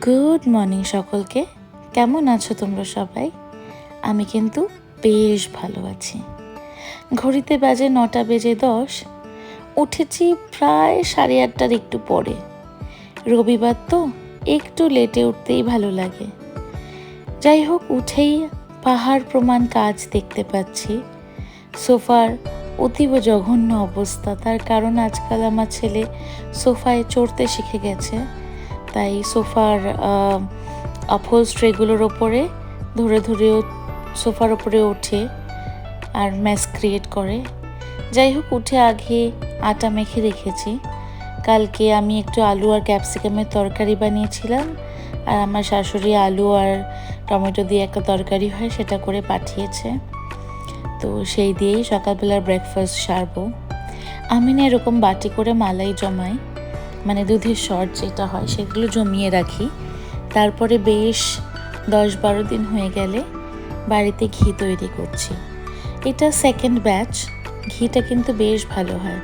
Good morning সকলকে। কেমন আছো তোমরা সবাই? আমি কিন্তু বেশ ভালো আছি। ঘড়িতে বাজে 9:10। উঠেছি প্রায় 8:30টার একটু পরে। রবিবার তো একটু লেটে উঠতেই ভালো লাগে। যাই হোক, উঠেই পাহাড় প্রমাণ কাজ দেখতে পাচ্ছি। সোফার অতীব জঘন্য অবস্থা, তার কারণ আজকাল আমার ছেলে সোফায় চড়তে শিখে গেছে। তাই সোফার আপহোলস্ট্রিগুলোর ওপরে ধরে ধরেও সোফার ওপরে ওঠে আর ম্যাস ক্রিয়েট করে। যাই হোক, উঠে আগে আটা মেখে রেখেছি। কালকে আমি একটু আলু আর ক্যাপসিকামের তরকারি বানিয়েছিলাম, আর আমার শাশুড়ি আলু আর টমেটো দিয়ে একটা তরকারি হয় সেটা করে পাঠিয়েছে। তো সেই দিয়েই সকালবেলার ব্রেকফাস্ট সারবো। আমি না এরকম বাটি করে মালাই জমাই, মানে দুধের শর্ট যেটা হয় সেগুলো জমিয়ে রাখি। তারপরে বেশ 10-12 দিন হয়ে গেলে বাড়িতে ঘি তৈরি করছি। এটা সেকেন্ড ব্যাচ। ঘিটা কিন্তু বেশ ভালো হয়।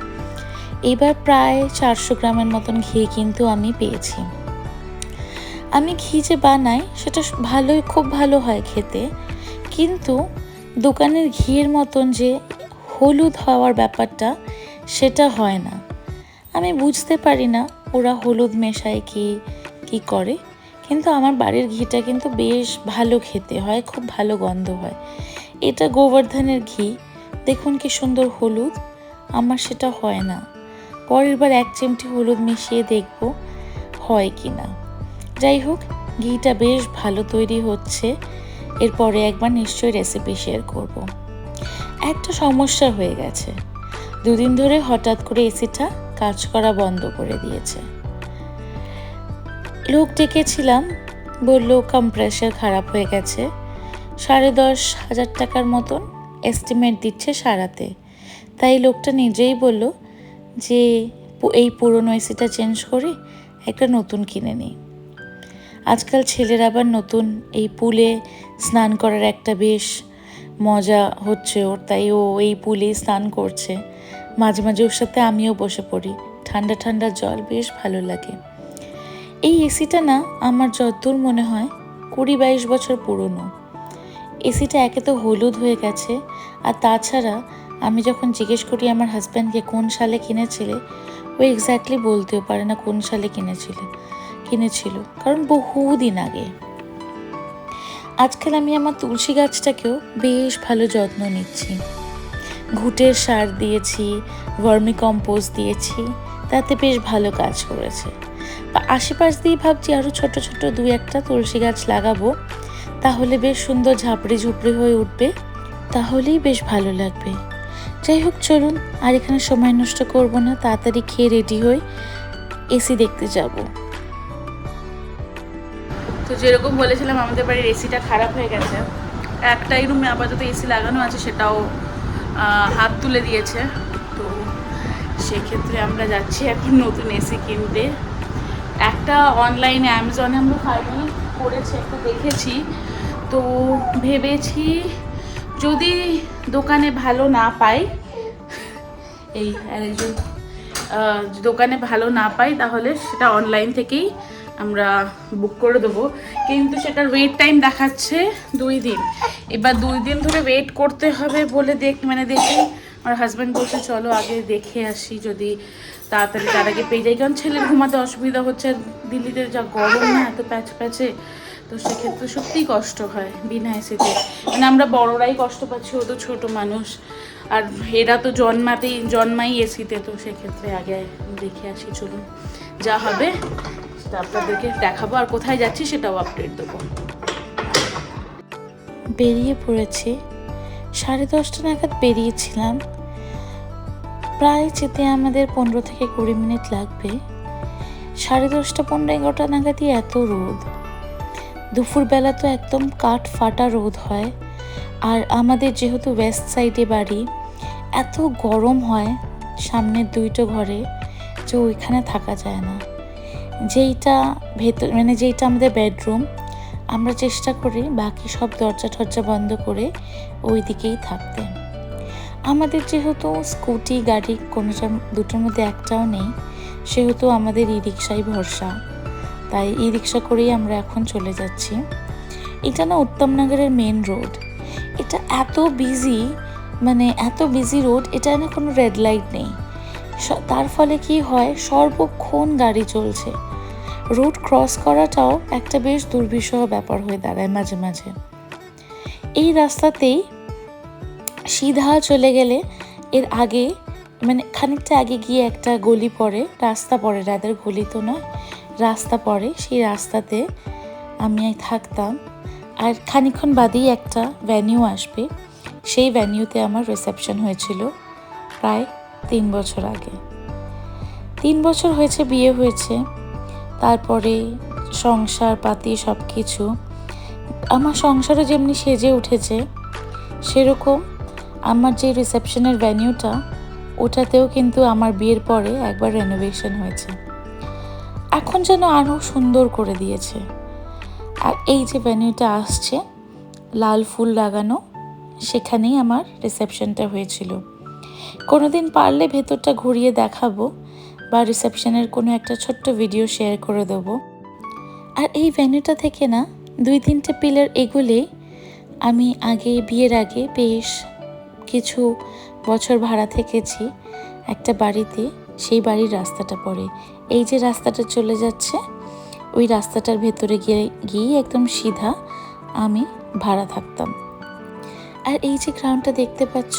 এবার প্রায় 400 গ্রামের মতন ঘি কিন্তু আমি পেয়েছি। আমি ঘি যে বানাই সেটা ভালোই, খুব ভালো হয় খেতে, কিন্তু দোকানের ঘিয়ের মতন যে হলুদ হওয়ার ব্যাপারটা সেটা হয় না। আমি বুঝতে পারি না ওরা হলুদ মেশায় কি করে, কিন্তু আমার বাড়ির ঘিটা কিন্তু বেশ ভালো খেতে হয়, খুব ভালো গন্ধ হয়। এটা গোবর্ধনের ঘি, দেখুন কি সুন্দর হলুদ। আমার সেটা হয় না। পরের বার 1 চিমটি হলুদ মিশিয়ে দেখব হয় কি না। যাই হোক, ঘিটা বেশ ভালো তৈরি হচ্ছে। এরপরে একবার নিশ্চয়ই রেসিপি শেয়ার করব। একটা সমস্যা হয়ে গেছে। 2 দিন ধরে হঠাৎ করে এসিটা কাজ করা বন্ধ করে দিয়েছে। লোক ডেকেছিলাম, বলল কম্প্রেসার খারাপ হয়ে গেছে। 10,500 টাকার মতন এস্টিমেট দিচ্ছে সারাতে। তাই লোকটা নিজেই বলল যে এই পুরনো এসিটা চেঞ্জ করে একটা নতুন কিনে নিই। আজকাল ছেলের আবার নতুন এই পুলে স্নান করার একটা বেশ মজা হচ্ছে ওর, তাই ও এই পুলেই স্নান করছে। মাঝে মাঝে ওর সাথে আমিও বসে পড়ি। ঠান্ডা ঠান্ডা জল বেশ ভালো লাগে। এই এসিটা না আমার যতদূর মনে হয় 20-22 বছর পুরনো। এসিটা একে তো হলুদ হয়ে গেছে, আর তাছাড়া আমি যখন জিজ্ঞেস করি আমার হাজব্যান্ডকে কোন সালে কিনেছিলে, ও এক্স্যাক্টলি বলতেও পারে না কোন সালে কিনেছিল, কারণ বহুদিন আগে। আজকাল আমি আমার তুলসী গাছটাকেও বেশ ভালো যত্ন নিচ্ছি। ঘুটের সার দিয়েছি, ভার্মি কম্পোস্ট দিয়েছি, তাতে বেশ ভালো কাজ করেছে। আশেপাশ দিয়ে ভাবছি আরও ছোট ছোট 2-1টা তুলসী গাছ লাগাবো, তাহলে বেশ সুন্দর ঝাপড়ি ঝুপড়ি হয়ে উঠবে, তাহলেই বেশ ভালো লাগবে। যাই হোক, চলুন আর এখানে সময় নষ্ট করব না, তাড়াতাড়ি খেয়ে রেডি হই, এসি দেখতে যাব। তো যেরকম বলেছিলাম, আমাদের বাড়ির এসিটা খারাপ হয়ে গেছে। একটাই রুমে আপাতত এসি লাগানো আছে, সেটাও হাত তুলে দিয়েছে। তো সেক্ষেত্রে আমরা যাচ্ছি এখন নতুন এসি কিনতে। একটা অনলাইনে অ্যামাজনে আমরা ফাইনাল করেছি, একটু দেখেছি। তো ভেবেছি যদি দোকানে ভালো না পাই, এই আরেকজন দোকানে ভালো না পাই, তাহলে সেটা অনলাইন থেকেই আমরা বুক করে দেবো। কিন্তু সেটার ওয়েট টাইম দেখাচ্ছে 2 দিন। এবার 2 দিন ধরে ওয়েট করতে হবে বলে দেখি আমার হাজব্যান্ড বলছে চলো আগে দেখে আসি, যদি তাড়াতাড়ি তার আগে পেয়ে যাই, কারণ ছেলের ঘুমাতে অসুবিধা হচ্ছে। দিল্লিতে যা গরম না, এত প্যাচে, তো সেক্ষেত্রে সত্যিই কষ্ট হয় বিনা এসিতে। মানে আমরা বড়রাই কষ্ট পাচ্ছি, ও তো ছোটো মানুষ, আর এরা তো জন্মাই এসিতে। তো সেক্ষেত্রে আগে দেখে আসি, চলুন যা হবে সেটা আপনাদেরকে দেখাবো, আর কোথায় যাচ্ছি সেটাও আপডেট দেবো। বেরিয়ে পড়েছি, 10:30 নাগাদ বেরিয়েছিলাম। প্রায় যেতে আমাদের 15 থেকে 20 মিনিট লাগবে। 10:30, 11 নাগাদই এত রোদ। দুপুরবেলা তো একদম কাঠ ফাটা রোদ হয়। আর আমাদের যেহেতু ওয়েস্ট সাইডে বাড়ি, এত গরম হয় সামনের 2টো ঘরে যে ওইখানে থাকা যায় না। যেইটা আমাদের বেডরুম, আমরা চেষ্টা করি বাকি সব দরজা টরজা বন্ধ করে ওই দিকেই থাকতে। আমাদের যেহেতু স্কুটি গাড়ি দুটোর মধ্যে একটাও নেই, সেহেতু আমাদের ই রিক্সাই ভরসা। তাই ই রিক্সা করেই আমরা এখন চলে যাচ্ছি। এটা না উত্তমনগরের মেন রোড। এটা এত বিজি, মানে এত বিজি রোড, এটা না কোনো রেড লাইট নেই। তার ফলে কি হয়, সর্বক্ষণ গাড়ি চলছে। রোড ক্রস করাটাও একটা বেশ দুর্বিষহ ব্যাপার হয়ে দাঁড়ায় মাঝে মাঝে। এই রাস্তাতেই সিধা চলে গেলে এর আগে, মানে খানিকটা আগে গিয়ে একটা গলি পড়ে, রাস্তা পড়ে, রাদের গলি তো নয়, রাস্তা পড়ে। সেই রাস্তাতে আমি থাকতাম। আর খানিকক্ষণ বাদেই একটা ভেন্যু আসবে, সেই ভেন্যুতে আমার রিসেপশন হয়েছিল প্রায় 3 বছর আগে। 3 বছর হয়েছে বিয়ে হয়েছে, তারপরে সংসার পাতি সব কিছু। আমার সংসারও যেমনি সেজে উঠেছে, সেরকম আমার যে রিসেপশনের ভেন্যুটা, ওটাতেও কিন্তু আমার বিয়ের পরে একবার রেনোভেশন হয়েছে। এখন যেন আরও সুন্দর করে দিয়েছে। আর এই যে ভেন্যুটা আসছে, লাল ফুল লাগানো, সেখানেই আমার রিসেপশনটা হয়েছিল। কোনোদিন পারলে ভেতরটা ঘুরিয়ে দেখাবো বা রিসেপশনের কোনো একটা ছোট্ট ভিডিও শেয়ার করে দেবো। আর এই ভেন্যুটা থেকে না 2-3টে পিলার এগুলেই আমি বিয়ের আগে বেশ কিছু বছর ভাড়া থেকেছি একটা বাড়িতে। সেই বাড়ির রাস্তাটা পড়ে, এই যে রাস্তাটা চলে যাচ্ছে, ওই রাস্তাটার ভেতরে গিয়ে একদম সিধা আমি ভাড়া থাকতাম। আর এই যে গ্রাউন্ডটা দেখতে পাচ্ছ,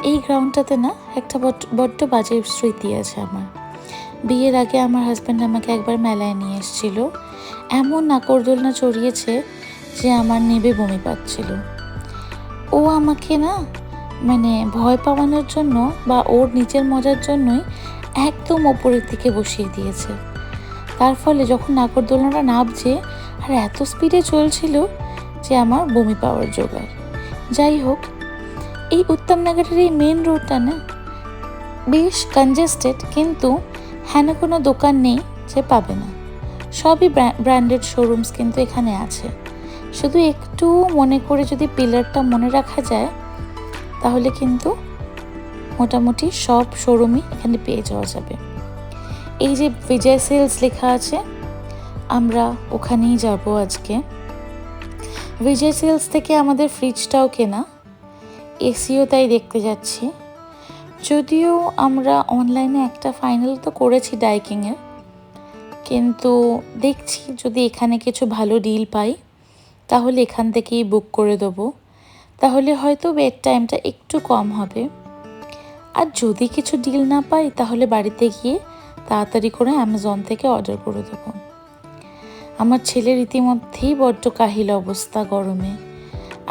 এই গ্রাউন্ডটাতে না একটা বড্ড বাজে স্মৃতি আছে আমার। বিয়ের আগে আমার হাজব্যান্ড আমাকে একবার মেলায় নিয়ে এসেছিল। এমন নাকরদোলনা চড়িয়েছে যে আমার নেবে বমি পাচ্ছিল। ও আমাকে না, মানে ভয় পাওয়ানোর জন্য বা ওর নিজের মজার জন্যই একদম ওপরের দিকে বসিয়ে দিয়েছে। তার ফলে যখন নাগরদোলনাটা নামছে, আর এত স্পিডে চলছিল যে আমার বমি পাওয়ার জোগাড়। যাই হোক, এই উত্তমনগরের এই মেন রোডটা না বেশ কনজেস্টেড, কিন্তু হ্যাঁ কোনো দোকান নেই যে পাবে না। সবই ব্র্যান্ডেড শোরুমস কিন্তু এখানে আছে। শুধু একটু মনে করে যদি পিলারটা মনে রাখা যায়, তাহলে কিন্তু মোটামুটি সব শোরুমই এখানে পেয়ে যাওয়া যাবে। এই যে বিজয় সেলস লেখা আছে, আমরা ওখানেই যাব আজকে। বিজয় সেলস থেকে আমাদের ফ্রিজটাও কেনা, এসিও তাই দেখতে যাচ্ছি। যদিও আমরা অনলাইনে একটা ফাইনাল তো করেছি ডাইকিংয়ের, কিন্তু দেখছি যদি এখানে কিছু ভালো ডিল পাই তাহলে এখান থেকেই বুক করে দেবো। তাহলে হয়তো ওয়েট টাইমটা একটু কম হবে। আর যদি কিছু ডিল না পাই তাহলে বাড়িতে গিয়ে তাড়াতাড়ি করে অ্যামাজন থেকে অর্ডার করে দেবো। আমার ছেলের ইতিমধ্যেই বড্ড কাহিল অবস্থা গরমে,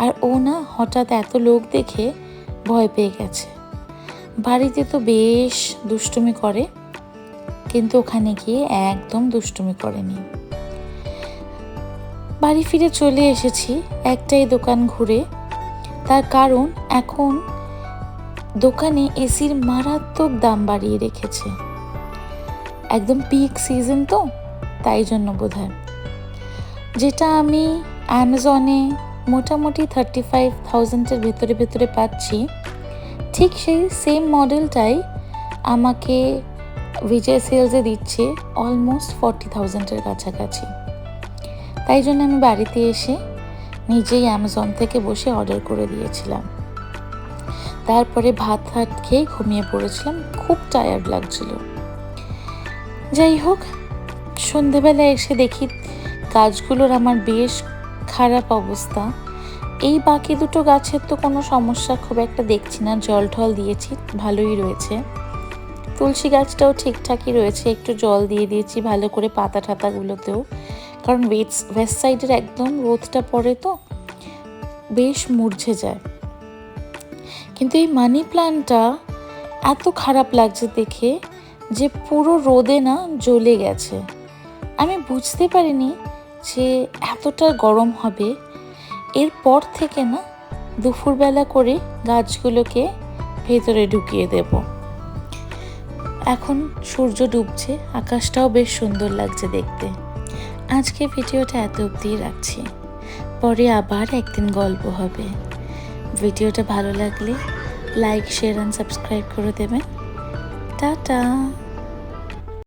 আর ও না হঠাৎ এত লোক দেখে ভয় পেয়ে গেছে। বাড়িতে তো বেশ দুষ্টুমি করে, কিন্তু ওখানে গিয়ে একদম দুষ্টুমি করেনি। বাড়ি ফিরে চলে এসেছি একটাই দোকান ঘুরে। তার কারণ এখন দোকানে এসির মারাত্মক দাম বাড়িয়ে রেখেছে। একদম পিক সিজন তো, তাই জন্য বোধহয়। যেটা আমি অ্যামাজনে মোটামুটি 35,000-এর ভেতরে পাচ্ছি, ঠিক সেই সেম মডেলটাই আমাকে বিজয় সেলসে দিচ্ছে অলমোস্ট 40,000-এর কাছাকাছি। তাই জন্য আমি বাড়িতে এসে নিজেই অ্যামাজন থেকে বসে অর্ডার করে দিয়েছিলাম। তারপরে ভাত খেয়ে ঘুমিয়ে পড়েছিলাম, খুব টায়ার্ড লাগছিল। যাই হোক, সন্ধেবেলায় এসে দেখি গাছগুলোর আমার বেশ খারাপ অবস্থা। এই বাকি দুটো গাছের তো কোনো সমস্যা খুব একটা দেখছি না, জল ঠল দিয়েছি, ভালোই রয়েছে। তুলসী গাছটাও ঠিকঠাকই রয়েছে, একটু জল দিয়ে দিয়েছি ভালো করে পাতা ঠাতাগুলোতেও, কারণ ওয়েস্ট সাইডের একদম রোদটা পড়ে তো বেশ মূর্ঝে যায়। কিন্তু এই মানি প্ল্যান্টটা এত খারাপ লাগছে দেখে যে পুরো রোদে না জ্বলে গেছে। আমি বুঝতে পারিনি যে এতটা গরম হবে। এরপর থেকে না দুপুরবেলা করে গাছগুলোকে ভেতরে ঢুকিয়ে দেব। এখন সূর্য ডুবছে, আকাশটাও বেশ সুন্দর লাগছে দেখতে। আজকে ভিডিওটা এত অবধিই রাখছি, পরে আবার একদিন গল্প হবে। ভিডিওটা ভালো লাগলে লাইক, শেয়ার অ্যান্ড সাবস্ক্রাইব করে দেবেন। টাটা।